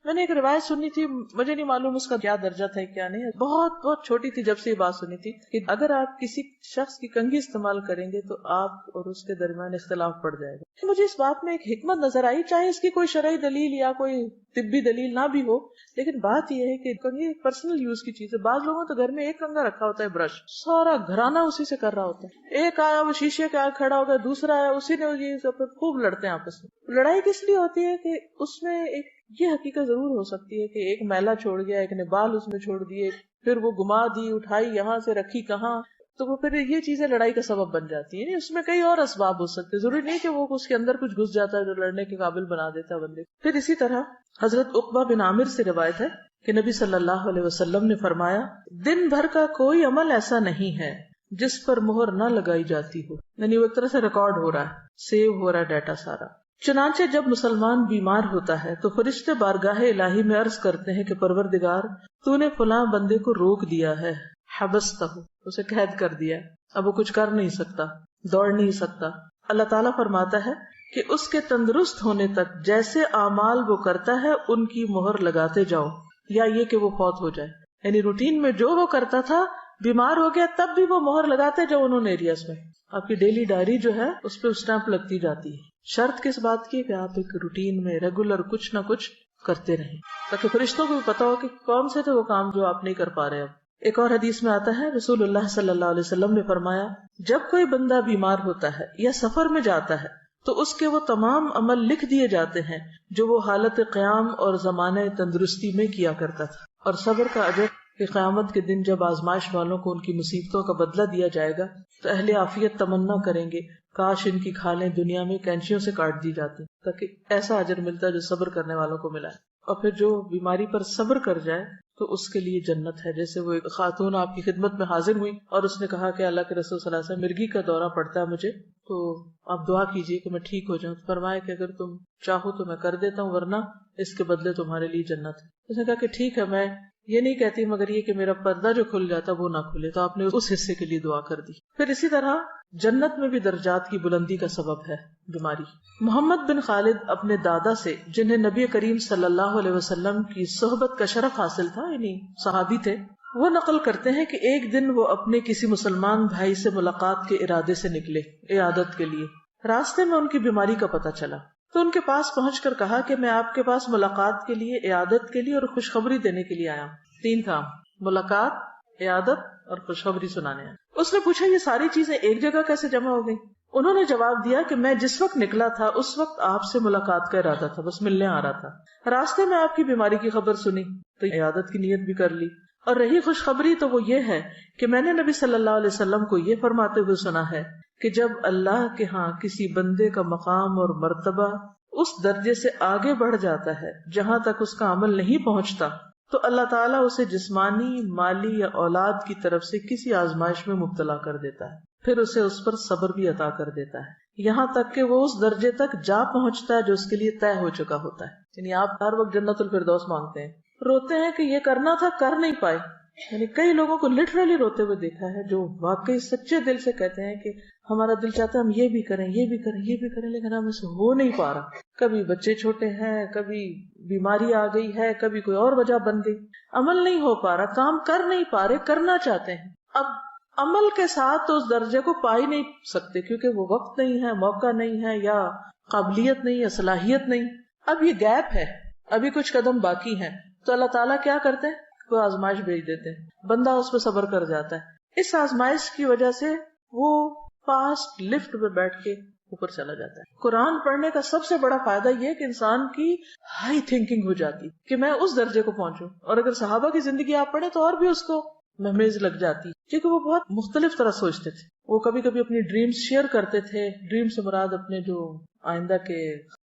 میں نے ایک روایت سنی تھی, مجھے نہیں معلوم اس کا کیا درجہ تھا کیا نہیں, بہت بہت چھوٹی تھی جب سے یہ بات سنی تھی کہ اگر آپ کسی شخص کی کنگھی استعمال کریں گے تو آپ اور اس کے درمیان اختلاف پڑ جائے گا. مجھے اس بات میں ایک حکمت نظر آئی, چاہے اس کی کوئی شرعی دلیل یا کوئی طبی دلیل نہ بھی ہو, لیکن بات یہ ہے کہ کنگھی ایک پرسنل یوز کی چیز ہے. بعض لوگوں تو گھر میں ایک کنگھا رکھا ہوتا ہے, برش, سارا گھرانہ اسی سے کر رہا ہوتا ہے. ایک آیا وہ شیشے کے آگے کھڑا ہو گیا, دوسرا آیا اسی نے خوب لڑتے ہیں آپس میں. لڑائی کس لیے ہوتی ہے کہ اس میں ایک یہ حقیقت ضرور ہو سکتی ہے کہ ایک میلا چھوڑ گیا, ایک نے بال اس میں چھوڑ دیے, پھر وہ گما دی, اٹھائی یہاں سے رکھی کہاں, تو وہ پھر یہ چیزیں لڑائی کا سبب بن جاتی ہیں. اس میں کئی اور اسباب ہو سکتے ہیں, ضروری نہیں کہ وہ اس کے اندر کچھ گھس جاتا ہے جو لڑنے کے قابل بنا دیتا ہے بندے. پھر اسی طرح حضرت عقبہ بن عامر سے روایت ہے کہ نبی صلی اللہ علیہ وسلم نے فرمایا, دن بھر کا کوئی عمل ایسا نہیں ہے جس پر مہر نہ لگائی جاتی ہو. یعنی وہ ایک طرح سے ریکارڈ ہو رہا ہے, سیو ہو رہا ہے ڈیٹا سارا. چنانچہ جب مسلمان بیمار ہوتا ہے تو فرشتے بارگاہ الہی میں عرض کرتے ہیں کہ پروردگار تو نے فلاں بندے کو روک دیا ہے, حبستہ, اسے قید کر دیا, اب وہ کچھ کر نہیں سکتا, دوڑ نہیں سکتا. اللہ تعالیٰ فرماتا ہے کہ اس کے تندرست ہونے تک جیسے اعمال وہ کرتا ہے ان کی مہر لگاتے جاؤ, یا یہ کہ وہ فوت ہو جائے. یعنی روٹین میں جو وہ کرتا تھا, بیمار ہو گیا تب بھی وہ مہر لگاتے جاؤ انہوں نے ایریاز میں. آپ کی ڈیلی ڈائری جو ہے اس پہ اسٹیمپ لگتی جاتی ہے. شرط کس بات کی کہ آپ ایک روٹین میں ریگولر کچھ نہ کچھ کرتے رہیں, تاکہ فرشتوں کو بھی پتا ہو کہ کون سے تھے وہ کام جو آپ نہیں کر پا رہے. اب ایک اور حدیث میں آتا ہے, رسول اللہ صلی اللہ علیہ وسلم نے فرمایا, جب کوئی بندہ بیمار ہوتا ہے یا سفر میں جاتا ہے تو اس کے وہ تمام عمل لکھ دیے جاتے ہیں جو وہ حالت قیام اور زمانے تندرستی میں کیا کرتا تھا. اور صبر کا اجر کہ قیامت کے دن جب آزمائش والوں کو ان کی مصیبتوں کا بدلہ دیا جائے گا تو اہل عافیت تمنا کریں گے کاش ان کی کھالیں دنیا میں کینچیوں سے کاٹ دی جاتی, تاکہ ایسا اجر ملتا جو صبر کرنے والوں کو ملا ہے. اور پھر جو بیماری پر صبر کر جائے تو اس کے لیے جنت ہے. جیسے وہ ایک خاتون آپ کی خدمت میں حاضر ہوئی اور اس نے کہا کہ اللہ کے رسول صلی اللہ علیہ وسلم مرگی کا دورہ پڑتا ہے مجھے، تو آپ دعا کیجیے کہ میں ٹھیک ہو جاؤں. فرمایا کہ اگر تم چاہو تو میں کر دیتا ہوں، ورنہ اس کے بدلے تمہارے لیے جنت ہے. اس نے کہا کہ ٹھیک ہے، میں یہ نہیں کہتی مگر یہ کہ میرا پردہ جو کھل جاتا وہ نہ کھلے. تو آپ نے اس حصے کے لیے دعا کر دی. پھر اسی طرح جنت میں بھی درجات کی بلندی کا سبب ہے بیماری. محمد بن خالد اپنے دادا سے، جنہیں نبی کریم صلی اللہ علیہ وسلم کی صحبت کا شرف حاصل تھا، یعنی صحابی تھے، وہ نقل کرتے ہیں کہ ایک دن وہ اپنے کسی مسلمان بھائی سے ملاقات کے ارادے سے نکلے عیادت کے لیے. راستے میں ان کی بیماری کا پتہ چلا تو ان کے پاس پہنچ کر کہا کہ میں آپ کے پاس ملاقات کے لیے، عیادت کے لیے اور خوشخبری دینے کے لیے آیا ہوں. 3 کام: ملاقات، عیادت اور خوشخبری سنانے آیا. اس نے پوچھا یہ ساری چیزیں ایک جگہ کیسے جمع ہو گئی؟ انہوں نے جواب دیا کہ میں جس وقت نکلا تھا اس وقت آپ سے ملاقات کا ارادہ تھا، بس ملنے آ رہا تھا. راستے میں آپ کی بیماری کی خبر سنی تو عیادت کی نیت بھی کر لی. اور رہی خوشخبری تو وہ یہ ہے کہ میں نے نبی صلی اللہ علیہ وسلم کو یہ فرماتے ہوئے سنا ہے کہ جب اللہ کے ہاں کسی بندے کا مقام اور مرتبہ اس درجے سے آگے بڑھ جاتا ہے جہاں تک اس کا عمل نہیں پہنچتا، تو اللہ تعالیٰ اسے جسمانی، مالی یا اولاد کی طرف سے کسی آزمائش میں مبتلا کر دیتا ہے، پھر اسے اس پر صبر بھی عطا کر دیتا ہے، یہاں تک کہ وہ اس درجے تک جا پہنچتا ہے جو اس کے لیے طے ہو چکا ہوتا ہے. یعنی آپ ہر وقت جنت الفردوس مانگتے ہیں، روتے ہیں کہ یہ کرنا تھا کر نہیں پائے. یعنی کئی لوگوں کو لٹرلی روتے ہوئے دیکھا ہے جو واقعی سچے دل سے کہتے ہیں کہ ہمارا دل چاہتا ہے ہم یہ بھی کریں، یہ بھی کریں، یہ بھی کریں، لیکن ہم سے ہو نہیں پا رہا. کبھی بچے چھوٹے ہیں، کبھی بیماری آ گئی ہے، کبھی کوئی اور وجہ بن گئی، عمل نہیں ہو پا رہا، کام کر نہیں پا رہے، کرنا چاہتے ہیں. اب عمل کے ساتھ تو اس درجے کو پا ہی نہیں سکتے کیونکہ وہ وقت نہیں ہے، موقع نہیں ہے، یا قابلیت نہیں ہے، صلاحیت نہیں. اب یہ گیپ ہے، ابھی کچھ قدم باقی ہیں، تو اللہ تعالیٰ کیا کرتے ہیں؟ کوئی آزمائش بھیج دیتے ہیں، بندہ اس پہ صبر کر جاتا ہے. اس آزمائش کی وجہ سے وہ فاسٹ لفٹ پہ بیٹھ کے اوپر چلا جاتا ہے. قرآن پڑھنے کا سب سے بڑا فائدہ یہ کہ انسان کی ہائی تھنکنگ ہو جاتی کہ میں اس درجے کو پہنچوں. اور اگر صحابہ کی زندگی آپ پڑھیں تو اور بھی اس کو مہمیز لگ جاتی، کیونکہ وہ بہت مختلف طرح سوچتے تھے. وہ کبھی کبھی اپنی ڈریمز شیئر کرتے تھے. ڈریم سے مراد اپنے جو آئندہ کے